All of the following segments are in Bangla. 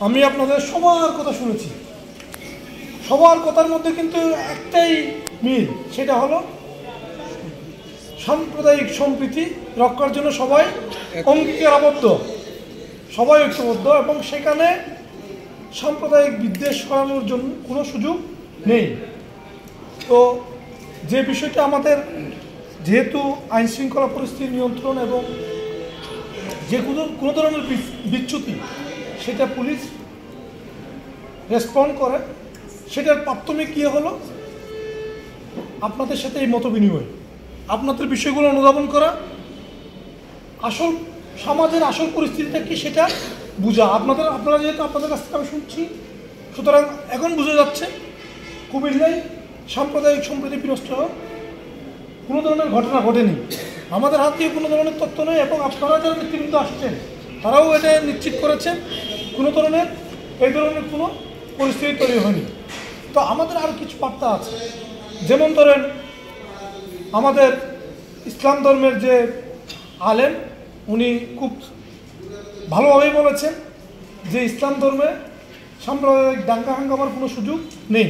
আমি আপনাদের সবার কথা শুনেছি, সবার কথার মধ্যে কিন্তু একটাই মিল, সেটা হলো সাম্প্রদায়িক সম্প্রীতি রক্ষার জন্য সবাই অঙ্গীকারাবদ্ধ, সবাই ঐক্যবদ্ধ, এবং সেখানে সাম্প্রদায়িক বিদ্বেষ করানোর জন্য কোনো সুযোগ নেই। তো যে বিষয়টা আমাদের, যেহেতু আইন শৃঙ্খলা পরিস্থিতি নিয়ন্ত্রণ এবং যে কোনো ধরনের বিচ্যুতি সেটা পুলিশ রেসপন্ড করে, সেটার প্রাথমিক কী হলো আপনাদের সাথে এই মত বিনিময়, আপনাদের বিষয়গুলো অনুধাবন করা, আসল সমাজের আসল পরিস্থিতিটা কি সেটা বোঝা। আপনারা যেহেতু আপনাদের কাছ থেকে আমি শুনছি, সুতরাং এখন বুঝে যাচ্ছে কুমিল্লায় সাম্প্রদায়িক সম্প্রীতি বিনষ্ট কোনো ধরনের ঘটনা ঘটেনি, আমাদের হাত দিয়ে কোনো ধরনের তথ্য নেই, এবং আপনারা যারা নেতৃবৃন্দ আসছেন তারাও এটা নিশ্চিত করেছেন এই ধরনের কোনো পরিস্থিতি তৈরি হয়নি। তো আমাদের আরও কিছু বার্তা আছে, যেমন ধরেন আমাদের ইসলাম ধর্মের যে আলেম উনি খুব ভালোভাবেই বলেছেন যে ইসলাম ধর্মে সাম্প্রদায়িক দাঙ্গা হাঙ্গামার কোনো সুযোগ নেই।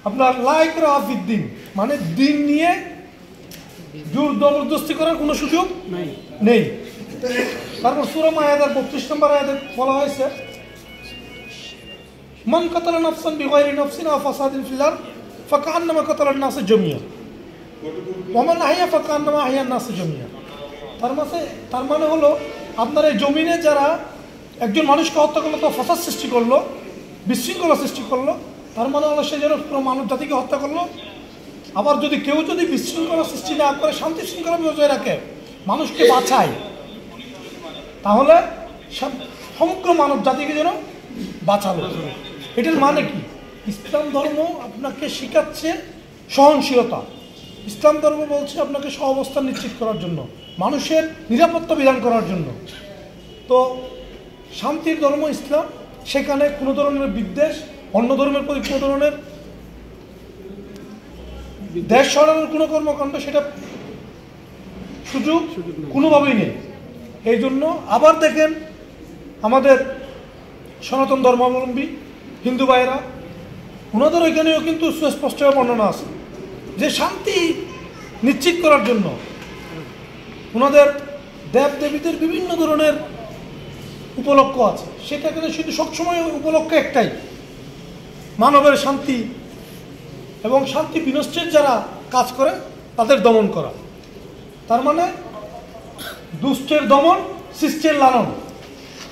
আপনার লাইকরা আফিদ্দিন মানে দিন নিয়ে জোর জবরদস্তি করার কোনো সুযোগ নেই। তারপর সূরা মায়েদার 32 নম্বর আয়াতে বলা হয়েছে, মান কাতালা নাফসান বিগাইরি নাফসিন আও ফাসাদিন ফিল আরদ ফাকান্নামা কাতালান নাস জামিয়া ওয়া মান আহইয়া ফাকান্নামা আহইয়ান নাস জামিয়া। তার মানে হলো আপনার এই জমিনে যারা একজন মানুষকে হত্যা করলো, তো ফাসাদ সৃষ্টি করলো, বিশৃঙ্খলা সৃষ্টি করলো, তার মানে হলো সে যেন পুরো মানব জাতিকে হত্যা করলো। আবার কেউ যদি বিশৃঙ্খলা সৃষ্টি না করে শান্তি শৃঙ্খলা বজায় রাখে, মানুষকে বাঁচায়, তাহলে সমগ্র মানব জাতিকে যেন বাঁচালো। এটার মানে কি? ইসলাম ধর্ম আপনাকে শেখাচ্ছে সহনশীলতা, ইসলাম ধর্ম বলছে আপনাকে সহাবস্থান নিশ্চিত করার জন্য, মানুষের নিরাপত্তা বিধান করার জন্য। তো শান্তির ধর্ম ইসলাম, সেখানে কোনো ধরনের বিদ্বেষ, অন্য ধর্মের প্রতি কোনো ধরনের দেশ সরানোর কোনো কর্মকাণ্ড সেটা সুযোগ কোনোভাবেই নেই। এই জন্য আবার দেখেন আমাদের সনাতন ধর্মাবলম্বী হিন্দু ভাইয়েরা, ওনাদের ওইখানেও কিন্তু সুস্পষ্টভাবে বর্ণনা আছে যে শান্তি নিশ্চিত করার জন্য ওনাদের দেব দেবীদের বিভিন্ন ধরনের উপলক্ষ আছে, সেটা কিন্তু শুধু সবসময় উপলক্ষ একটাই, মানবের শান্তি এবং শান্তি বিনষ্টের যারা কাজ করে তাদের দমন করা। তার মানে দুষ্টের দমন, শিষ্টের লালন,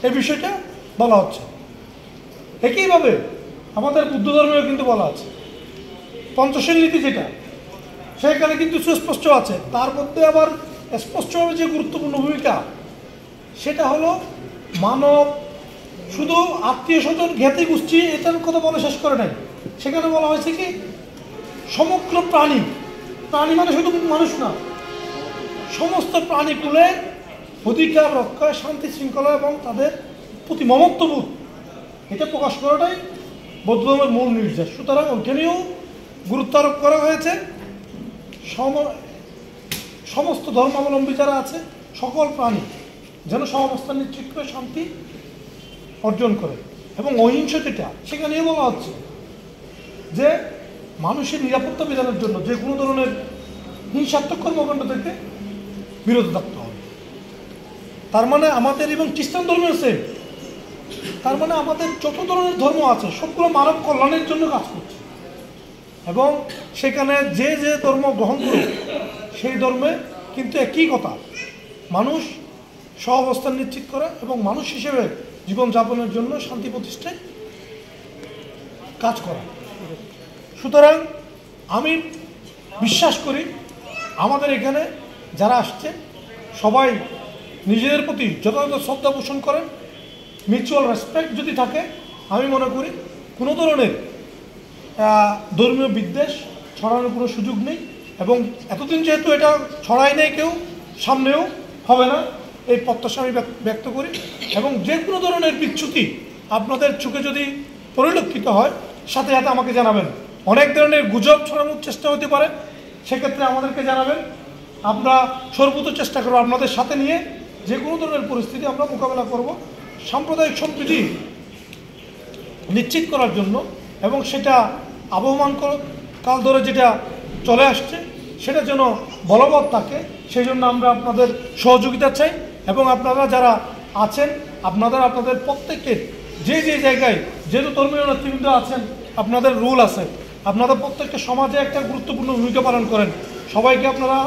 এই বিষয়টা বলা হচ্ছে। একইভাবে আমাদের বুদ্ধ ধর্মেও কিন্তু বলা আছে, পঞ্চশীল নীতি যেটা, সেখানে কিন্তু সুস্পষ্ট আছে। তার মধ্যে আবার স্পষ্টভাবে যে গুরুত্বপূর্ণ ভূমিকা, সেটা হলো মানব শুধু আত্মীয় স্বজন জ্ঞাতি গোষ্ঠী এটার কথা বলে শেষ করে নাই। সেখানে বলা হয়েছে কি সমগ্র প্রাণী মানে শুধু মানুষ না, সমস্ত প্রাণীকুলে অধিকার রক্ষা, শান্তি শৃঙ্খলা এবং তাদের প্রতি মমত্ববোধ, এটা প্রকাশ করাটাই বৌদ্ধ ধর্মের মূল নির্দেশ। সুতরাং ওইখানেও গুরুত্ব আরোপ করা হয়েছে সমস্ত ধর্মাবলম্বী যারা আছে সকল প্রাণী যেন সহাবস্থান নিশ্চিত করে শান্তি অর্জন করে। এবং অহিংস যেটা, সেখানেও বলা হচ্ছে যে মানুষের নিরাপত্তা বিধানের জন্য যে কোনো ধরনের হিংসাত্মক কর্মকাণ্ড থেকে বিরত থাকতে হবে। তার মানে আমাদের, এবং খ্রিস্টান ধর্মেও সেম, তার মানে আমাদের যত ধরনের ধর্ম আছে সবগুলো মানব কল্যাণের জন্য কাজ করছে, এবং সেখানে যে যে ধর্ম গ্রহণ করুক সেই ধর্মে কিন্তু একই কথা, মানুষ সহাবস্থান নিশ্চিত করা এবং মানুষ হিসেবে জীবনযাপনের জন্য শান্তি প্রতিষ্ঠায় কাজ করা। সুতরাং আমি বিশ্বাস করি আমাদের এখানে যারা আসছে সবাই নিজেদের প্রতি যথাযথ শ্রদ্ধা পোষণ করেন, মিউচুয়াল রেসপেক্ট যদি থাকে, আমি মনে করি কোনো ধরনের ধর্মীয় বিদ্বেষ ছড়ানোর কোনো সুযোগ নেই। এবং এতদিন যেহেতু এটা ছড়ায় নেই কেউ, সামনেও হবে না, এই প্রত্যাশা আমি ব্যক্ত করি। এবং যে কোনো ধরনের বিচ্যুতি আপনাদের চোখে যদি পরিলক্ষিত হয়, সাথে সাথে আমাকে জানাবেন। অনেক ধরনের গুজব ছড়ানোর চেষ্টা হতে পারে, সেক্ষেত্রে আমাদেরকে জানাবেন, আমরা সর্বোচ্চ চেষ্টা করব আপনাদের সাথে নিয়ে যে কোনো ধরনের পরিস্থিতি আমরা মোকাবেলা করব। সাম্প্রদায়িক সম্প্রীতি নিশ্চিত করার জন্য এবং সেটা আবহমান কাল ধরে যেটা চলে আসছে সেটা যেন বলবৎ থাকে, সেই জন্য আমরা আপনাদের সহযোগিতা চাই। এবং আপনারা যারা আছেন আপনাদের প্রত্যেকের যে জায়গায় যেহেতু ধর্মীয় নেতৃবৃন্দ আছেন, আপনাদের রুল আছে, আপনাদের প্রত্যেকটা সমাজে একটা গুরুত্বপূর্ণ ভূমিকা পালন করেন। সবাইকে আপনারা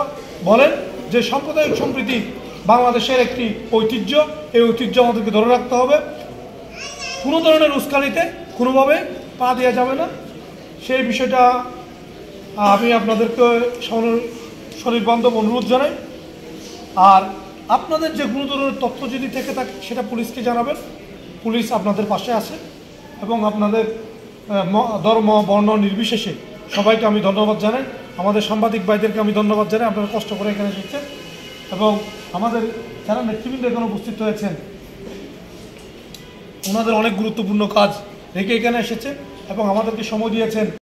বলেন যে সাম্প্রদায়িক সম্প্রীতি বাংলাদেশের একটি ঐতিহ্য, এই ঐতিহ্য আমাদেরকে ধরে রাখতে হবে। কোনো ধরনের উস্কানিতে কোনোভাবে পা দেওয়া যাবে না, সেই বিষয়টা আমি আপনাদেরকে শরীর বান্ধব অনুরোধ জানাই। আর আপনাদের যে কোনো ধরনের তথ্য যদি থেকে থাকে সেটা পুলিশকে জানাবেন, পুলিশ আপনাদের পাশে আছে। এবং আপনাদের ধর্ম বর্ণ নির্বিশেষে সবাইকে আমি ধন্যবাদ জানাই, আমাদের সাংবাদিক ভাইদেরকে আমি ধন্যবাদ জানাই, আপনারা কষ্ট করে এখানে এসেছেন। এবং আমাদের যারা নেতৃবৃন্দ এখানে উপস্থিত হয়েছেন ওনাদের অনেক গুরুত্বপূর্ণ কাজ রেখে এখানে এসেছে এবং আমাদেরকে সময় দিয়েছেন।